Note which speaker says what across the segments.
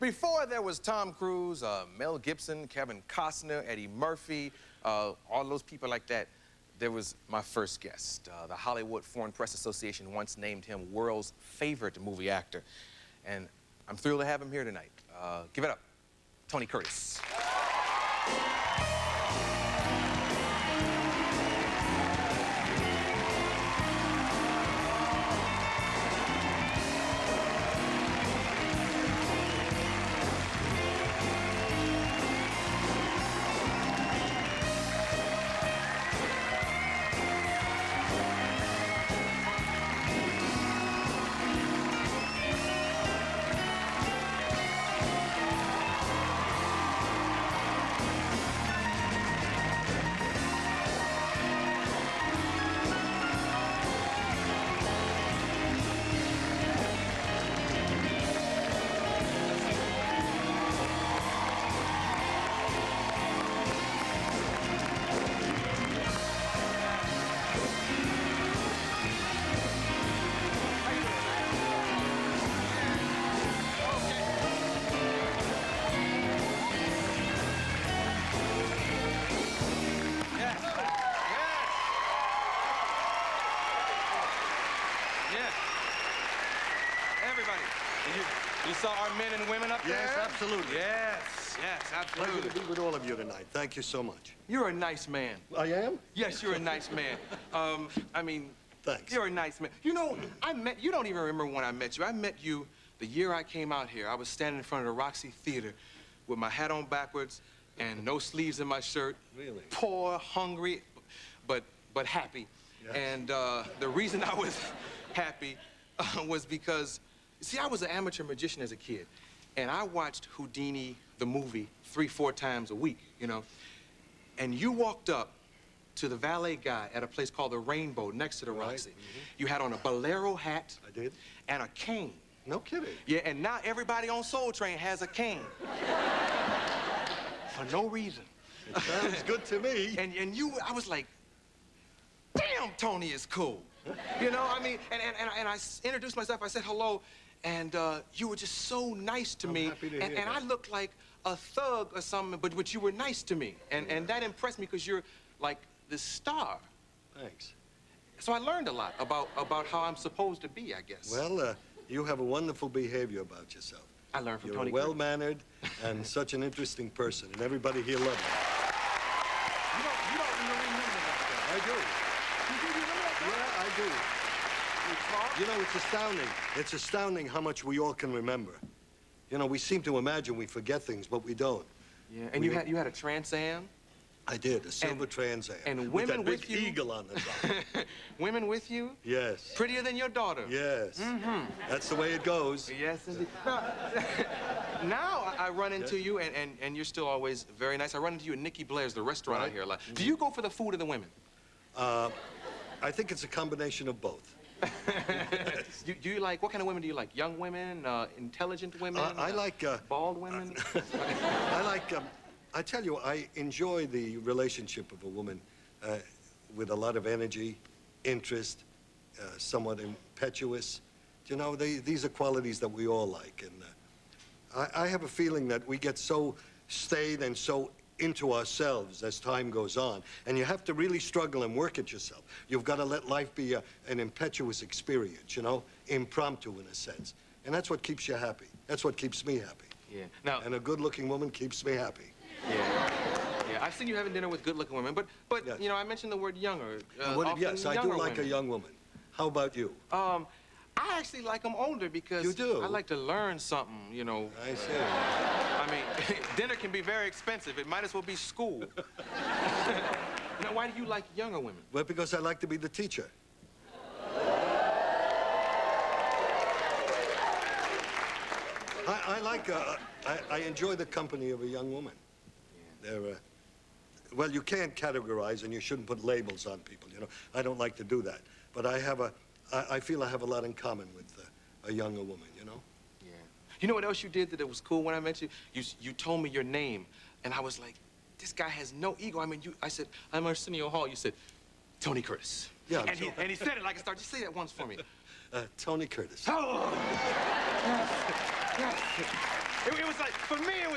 Speaker 1: Before there was Tom Cruise, Mel Gibson, Kevin Costner, Eddie Murphy, all those people like that, there was my first guest. The Hollywood Foreign Press Association once named him world's favorite movie actor. And I'm thrilled to have him here tonight. Give it up, Tony Curtis. Everybody. You saw our men and women up there?
Speaker 2: Yes, absolutely.
Speaker 1: Yes, absolutely.
Speaker 2: Pleasure to be with all of you tonight. Thank you so much.
Speaker 1: You're a nice man.
Speaker 2: I am?
Speaker 1: Yes, you're a nice man. I mean...
Speaker 2: Thanks.
Speaker 1: You're a nice man. You know, you don't even remember when I met you. I met you the year I came out here. I was standing in front of the Roxy Theater with my hat on backwards and no sleeves in my shirt.
Speaker 2: Really?
Speaker 1: Poor, hungry, but happy.
Speaker 2: Yes.
Speaker 1: And the reason I was happy was because, see, I was an amateur magician as a kid, and I watched Houdini, the movie, 3-4 times a week, you know. And you walked up to the valet guy at a place called the Rainbow next to the Roxy.
Speaker 2: Mm-hmm.
Speaker 1: You had on a bolero hat.
Speaker 2: I did?
Speaker 1: And a cane.
Speaker 2: No kidding.
Speaker 1: Yeah, and now everybody on Soul Train has a cane. For no reason.
Speaker 2: It sounds good to me.
Speaker 1: And you, I was like, damn, Tony is cool. You know, I mean, and I introduced myself, I said hello, and you were just so nice to me.
Speaker 2: Happy to hear
Speaker 1: and I looked like a thug or something, but you were nice to me. And that impressed me because you're like this star.
Speaker 2: Thanks.
Speaker 1: So I learned a lot about how I'm supposed to be, I guess.
Speaker 2: Well, you have a wonderful behavior about yourself.
Speaker 1: I learned from
Speaker 2: You're
Speaker 1: Tony.
Speaker 2: well-mannered and such an interesting person, and everybody here loves you.
Speaker 1: You don't even remember that.
Speaker 2: I do.
Speaker 1: You do remember that?
Speaker 2: Yeah, I do. You know, it's astounding. It's astounding how much we all can remember. You know, we seem to imagine we forget things, but we don't.
Speaker 1: Yeah, and you had a Trans Am?
Speaker 2: I did, a silver Trans Am.
Speaker 1: And
Speaker 2: with
Speaker 1: women
Speaker 2: that big
Speaker 1: with you?
Speaker 2: eagle on the top.
Speaker 1: Women with you?
Speaker 2: Yes.
Speaker 1: Prettier than your daughter?
Speaker 2: Yes.
Speaker 1: Mm-hmm.
Speaker 2: That's the way it goes.
Speaker 1: Yes, indeed. Now I run into you, and you're still always very nice. I run into you at Nikki Blair's, the restaurant out here a lot. Do you go for the food or the women?
Speaker 2: I think it's a combination of both.
Speaker 1: Do you like, what kind of women do you like? Young women, intelligent women?
Speaker 2: I like...
Speaker 1: bald women?
Speaker 2: I tell you, I enjoy the relationship of a woman with a lot of energy, interest, somewhat impetuous. You know, these are qualities that we all like. And I have a feeling that we get so staid and so into ourselves as time goes on. And you have to really struggle and work at yourself. You've got to let life be an impetuous experience, you know, impromptu in a sense. And that's what keeps you happy. That's what keeps me happy.
Speaker 1: Yeah. Now,
Speaker 2: and a good-looking woman keeps me happy.
Speaker 1: Yeah. I've seen you having dinner with good-looking women, but
Speaker 2: yes.
Speaker 1: You know, I mentioned the word younger.
Speaker 2: Yes, I do like
Speaker 1: women.
Speaker 2: a young woman. How about you?
Speaker 1: I actually like them older because
Speaker 2: you do?
Speaker 1: I like to learn something, you know.
Speaker 2: I see.
Speaker 1: I mean, dinner can be very expensive. It might as well be school. Now, why do you like younger women?
Speaker 2: Well, because I like to be the teacher. I enjoy the company of a young woman. Yeah. They're, well, you can't categorize and you shouldn't put labels on people, you know. I don't like to do that. But I feel I have a lot in common with a younger woman, you know.
Speaker 1: Yeah. You know what else you did that was cool when I met you? You told me your name, and I was like, this guy has no ego. I mean, I said, I'm Arsenio Hall. You said, Tony Curtis.
Speaker 2: Yeah.
Speaker 1: And he said it like a star. Just say that once for me.
Speaker 2: Tony Curtis.
Speaker 1: Oh! Yes. for me, it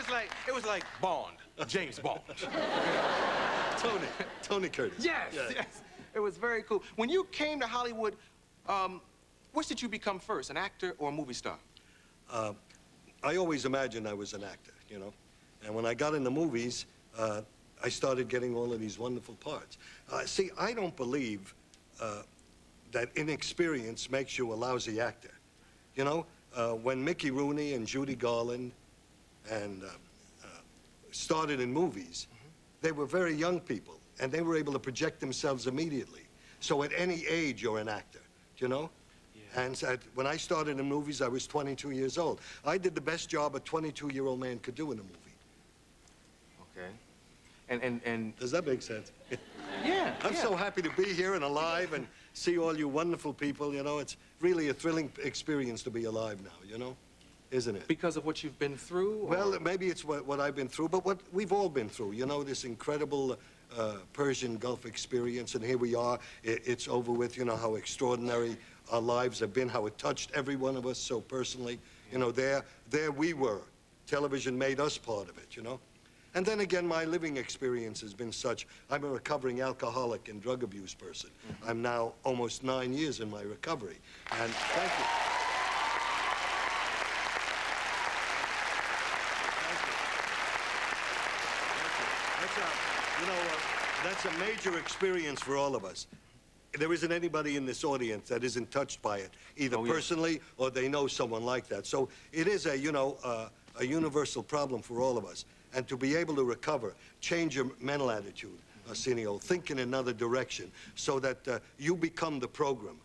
Speaker 1: was like Bond, James Bond.
Speaker 2: Tony Curtis.
Speaker 1: Yes,
Speaker 2: Yeah.
Speaker 1: yes. It was very cool. When you came to Hollywood, which did you become first, an actor or a movie star?
Speaker 2: I always imagined I was an actor, you know. And when I got in the movies, I started getting all of these wonderful parts. See, I don't believe that inexperience makes you a lousy actor. You know, when Mickey Rooney and Judy Garland and started in movies, they were very young people, and they were able to project themselves immediately. So at any age, you're an actor, you know? Yeah. And when I started in movies, I was 22 years old. I did the best job a 22-year-old man could do in a movie.
Speaker 1: Okay. And
Speaker 2: does that make sense?
Speaker 1: Yeah.
Speaker 2: I'm so happy to be here and alive and see all you wonderful people, you know. It's really a thrilling experience to be alive now, you know? Isn't it?
Speaker 1: Because of what you've been through? Or?
Speaker 2: Well, maybe it's what I've been through, but what we've all been through, you know, this incredible Persian Gulf experience, and here we are, it's over with, you know, how extraordinary our lives have been, how it touched every one of us so personally. You know, there we were. Television made us part of it, you know? And then again, my living experience has been such. I'm a recovering alcoholic and drug abuse person. I'm now almost 9 years in my recovery, and thank you. That's a major experience for all of us. There isn't anybody in this audience that isn't touched by it, either personally or they know someone like that. So it is a, you know, a universal problem for all of us. And to be able to recover, change your mental attitude, ARSENIO, think in another direction so that you become the program,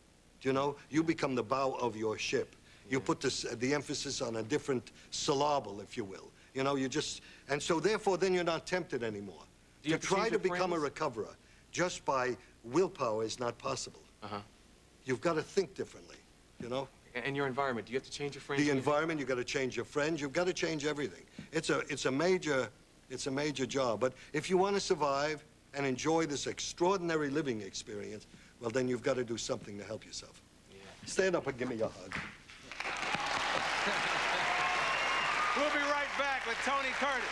Speaker 2: you know? You become the bow of your ship. You put the emphasis on a different syllable, if you will. You know, you just, and so therefore then you're not tempted anymore. To try to become a recoverer just by willpower is not possible. You've got to think differently, you know?
Speaker 1: And your environment, do you have to change your friends?
Speaker 2: The environment, you've got to change your friends, you've got to change everything. It's a major job. But if you want to survive and enjoy this extraordinary living experience, well, then you've got to do something to help yourself. Yeah. Stand up and give me a hug.
Speaker 1: We'll be right back with Tony Curtis.